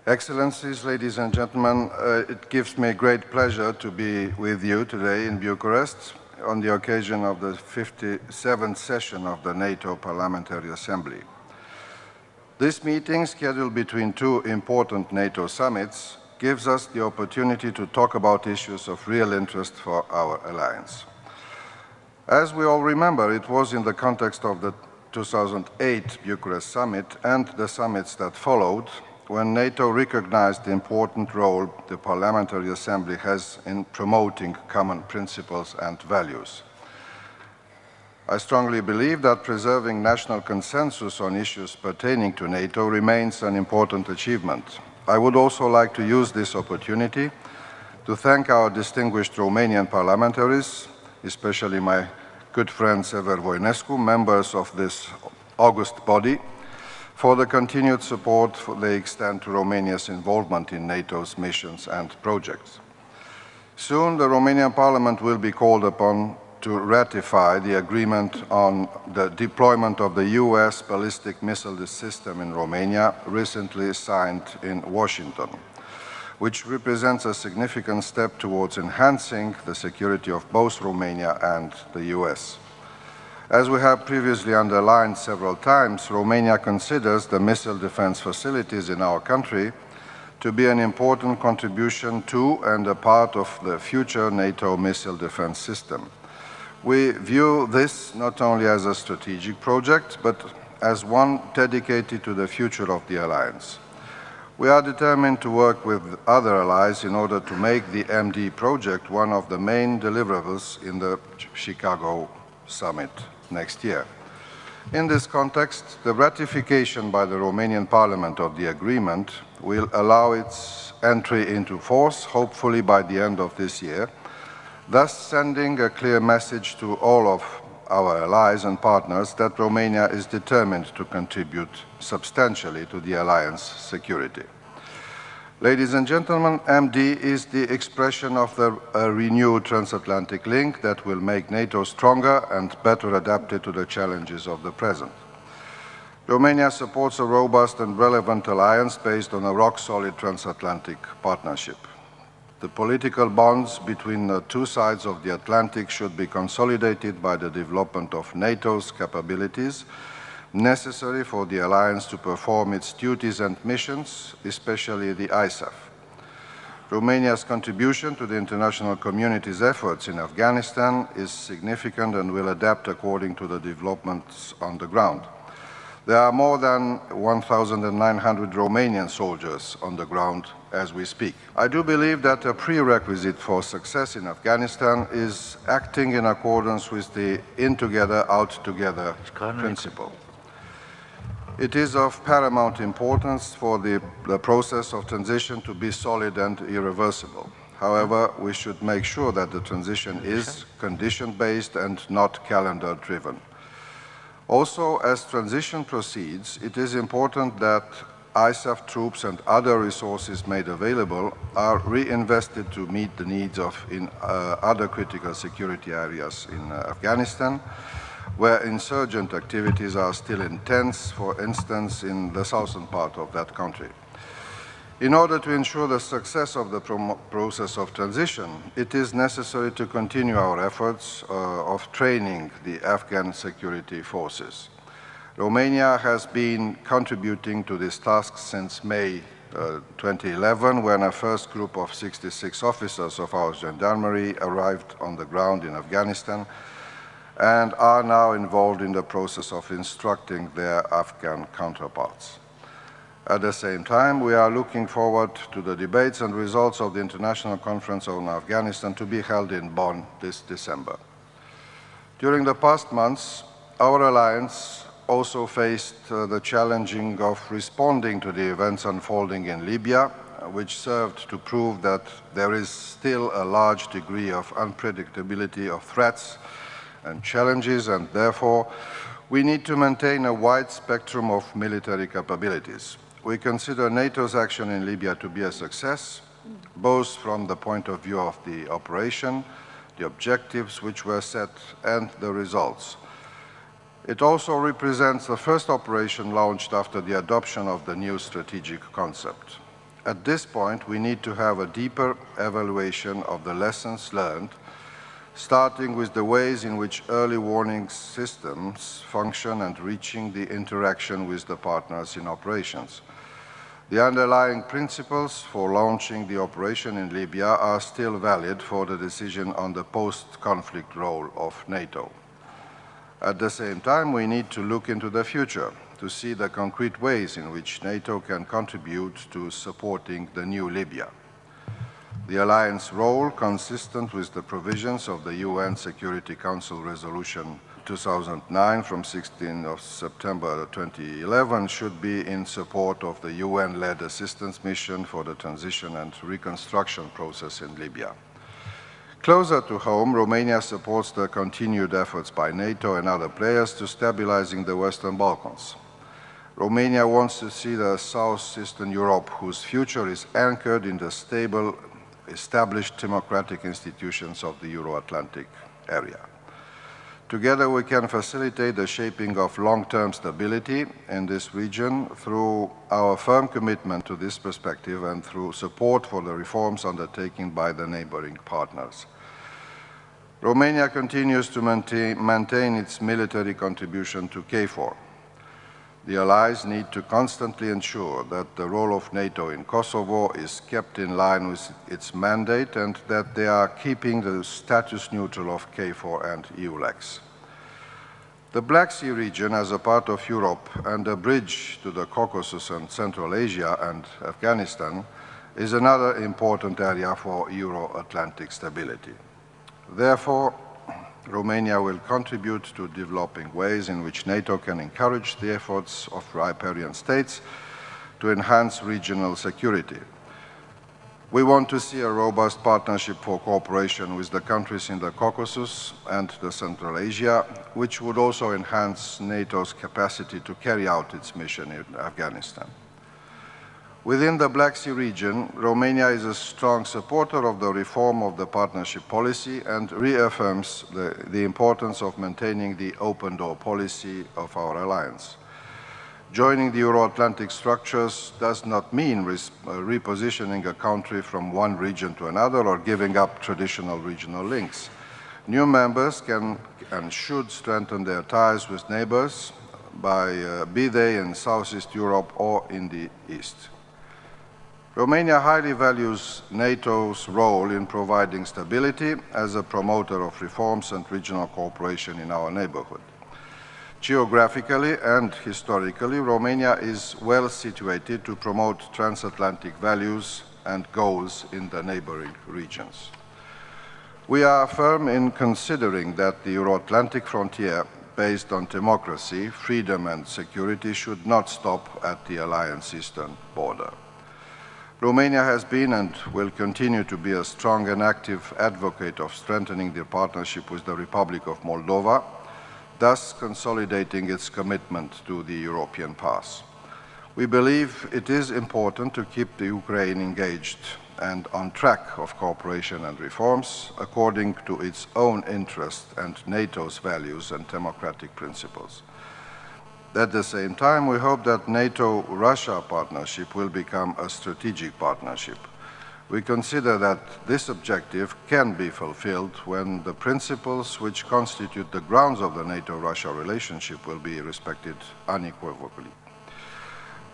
Excellencies, ladies and gentlemen, it gives me great pleasure to be with you today in Bucharest on the occasion of the 57th session of the NATO Parliamentary Assembly. This meeting, scheduled between two important NATO summits, gives us the opportunity to talk about issues of real interest for our alliance. As we all remember, it was in the context of the 2008 Bucharest summit and the summits that followed when NATO recognized the important role the Parliamentary Assembly has in promoting common principles and values. I strongly believe that preserving national consensus on issues pertaining to NATO remains an important achievement. I would also like to use this opportunity to thank our distinguished Romanian parliamentaries, especially my good friend Sever Voinescu, members of this august body, for the continued support they extend to Romania's involvement in NATO's missions and projects. Soon, the Romanian Parliament will be called upon to ratify the agreement on the deployment of the US ballistic missile system in Romania, recently signed in Washington, which represents a significant step towards enhancing the security of both Romania and the US. As we have previously underlined several times, Romania considers the missile defense facilities in our country to be an important contribution to and a part of the future NATO missile defense system. We view this not only as a strategic project, but as one dedicated to the future of the alliance. We are determined to work with other allies in order to make the MD project one of the main deliverables in the Chicago summit next year. In this context, the ratification by the Romanian Parliament of the agreement will allow its entry into force, hopefully by the end of this year, thus sending a clear message to all of our allies and partners that Romania is determined to contribute substantially to the alliance security. Ladies and gentlemen, MD is the expression of the renewed transatlantic link that will make NATO stronger and better adapted to the challenges of the present. Romania supports a robust and relevant alliance based on a rock-solid transatlantic partnership. The political bonds between the two sides of the Atlantic should be consolidated by the development of NATO's capabilities necessary for the alliance to perform its duties and missions, especially the ISAF. Romania's contribution to the international community's efforts in Afghanistan is significant and will adapt according to the developments on the ground. There are more than 1,900 Romanian soldiers on the ground as we speak. I do believe that a prerequisite for success in Afghanistan is acting in accordance with the in together, out together principle. It is of paramount importance for the process of transition to be solid and irreversible. However, we should make sure that the transition is condition-based and not calendar-driven. Also, as transition proceeds, it is important that ISAF troops and other resources made available are reinvested to meet the needs of other critical security areas in Afghanistan, where insurgent activities are still intense, for instance, in the southern part of that country. In order to ensure the success of the process of transition, it is necessary to continue our efforts of training the Afghan security forces. Romania has been contributing to this task since May 2011, when a first group of 66 officers of our gendarmerie arrived on the ground in Afghanistan and are now involved in the process of instructing their Afghan counterparts. At the same time, we are looking forward to the debates and results of the International Conference on Afghanistan to be held in Bonn this December. During the past months, our alliance also faced the challenging of responding to the events unfolding in Libya, which served to prove that there is still a large degree of unpredictability of threats and challenges, and therefore we need to maintain a wide spectrum of military capabilities. We consider NATO's action in Libya to be a success, both from the point of view of the operation, the objectives which were set, and the results. It also represents the first operation launched after the adoption of the new strategic concept. At this point, we need to have a deeper evaluation of the lessons learned, starting with the ways in which early warning systems function and reaching the interaction with the partners in operations. The underlying principles for launching the operation in Libya are still valid for the decision on the post-conflict role of NATO. At the same time, we need to look into the future to see the concrete ways in which NATO can contribute to supporting the new Libya. The alliance role, consistent with the provisions of the UN Security Council Resolution 2009 from 16 of September 2011, should be in support of the UN-led assistance mission for the transition and reconstruction process in Libya. Closer to home, Romania supports the continued efforts by NATO and other players to stabilizing the Western Balkans. Romania wants to see the Southeastern Europe, whose future is anchored in the stable, established democratic institutions of the Euro-Atlantic area. Together we can facilitate the shaping of long-term stability in this region through our firm commitment to this perspective and through support for the reforms undertaken by the neighboring partners. Romania continues to maintain its military contribution to KFOR. The allies need to constantly ensure that the role of NATO in Kosovo is kept in line with its mandate and that they are keeping the status neutral of KFOR and EULEX. The Black Sea region, as a part of Europe and a bridge to the Caucasus and Central Asia and Afghanistan, is another important area for Euro-Atlantic stability. Therefore, Romania will contribute to developing ways in which NATO can encourage the efforts of riparian states to enhance regional security. We want to see a robust partnership for cooperation with the countries in the Caucasus and the Central Asia, which would also enhance NATO's capacity to carry out its mission in Afghanistan. Within the Black Sea region, Romania is a strong supporter of the reform of the partnership policy and reaffirms the importance of maintaining the open door policy of our alliance. Joining the Euro-Atlantic structures does not mean repositioning a country from one region to another or giving up traditional regional links. New members can and should strengthen their ties with neighbors, be they in Southeast Europe or in the East. Romania highly values NATO's role in providing stability as a promoter of reforms and regional cooperation in our neighborhood. Geographically and historically, Romania is well situated to promote transatlantic values and goals in the neighboring regions. We are firm in considering that the Euro-Atlantic frontier, based on democracy, freedom and security, should not stop at the alliance's eastern border. Romania has been and will continue to be a strong and active advocate of strengthening the partnership with the Republic of Moldova, thus consolidating its commitment to the European path. We believe it is important to keep the Ukraine engaged and on track of cooperation and reforms according to its own interests and NATO's values and democratic principles. At the same time, we hope that NATO-Russia partnership will become a strategic partnership. We consider that this objective can be fulfilled when the principles which constitute the grounds of the NATO-Russia relationship will be respected unequivocally.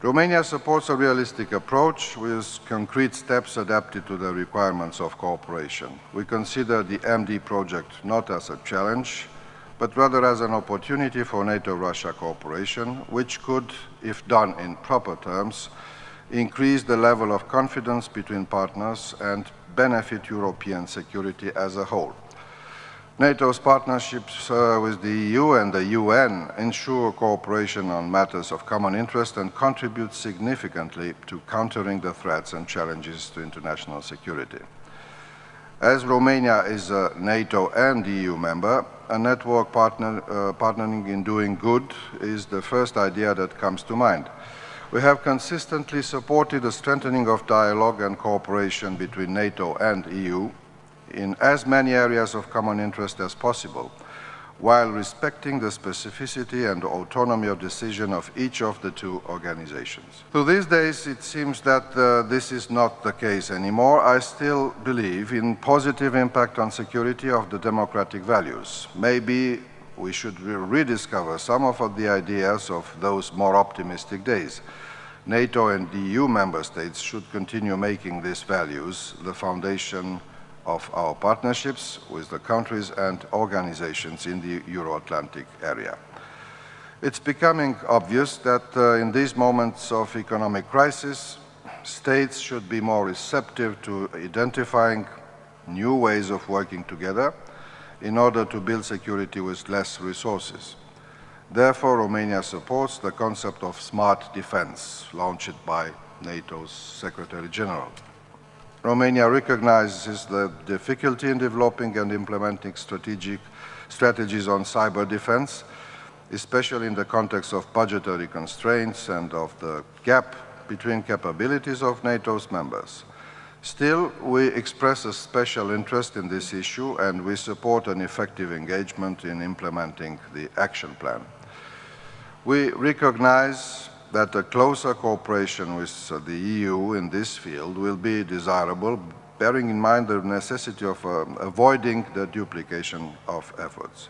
Romania supports a realistic approach with concrete steps adapted to the requirements of cooperation. We consider the MD project not as a challenge, but rather as an opportunity for NATO-Russia cooperation, which could, if done in proper terms, increase the level of confidence between partners and benefit European security as a whole. NATO's partnerships with the EU and the UN ensure cooperation on matters of common interest and contribute significantly to countering the threats and challenges to international security. As Romania is a NATO and EU member, a network partnering in doing good is the first idea that comes to mind. We have consistently supported the strengthening of dialogue and cooperation between NATO and EU in as many areas of common interest as possible, while respecting the specificity and autonomy of decision of each of the two organizations. So these days it seems that this is not the case anymore. I still believe in positive impact on security of the democratic values. Maybe we should rediscover some of the ideas of those more optimistic days. NATO and the EU member states should continue making these values the foundation of our partnerships with the countries and organizations in the Euro-Atlantic area. It's becoming obvious that in these moments of economic crisis, states should be more receptive to identifying new ways of working together in order to build security with less resources. Therefore, Romania supports the concept of smart defense launched by NATO's Secretary General. Romania recognizes the difficulty in developing and implementing strategies on cyber defense, especially in the context of budgetary constraints and of the gap between capabilities of NATO's members. Still, we express a special interest in this issue and we support an effective engagement in implementing the action plan. We recognize that a closer cooperation with the EU in this field will be desirable, bearing in mind the necessity of avoiding the duplication of efforts.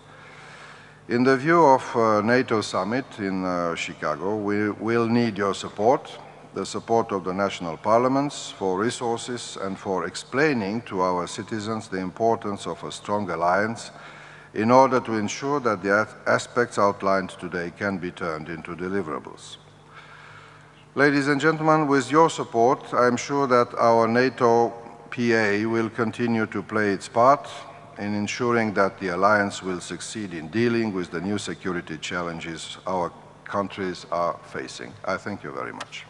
In the view of NATO summit in Chicago, we will need your support, the support of the national parliaments for resources and for explaining to our citizens the importance of a strong alliance in order to ensure that the aspects outlined today can be turned into deliverables. Ladies and gentlemen, with your support, I am sure that our NATO PA will continue to play its part in ensuring that the alliance will succeed in dealing with the new security challenges our countries are facing. I thank you very much.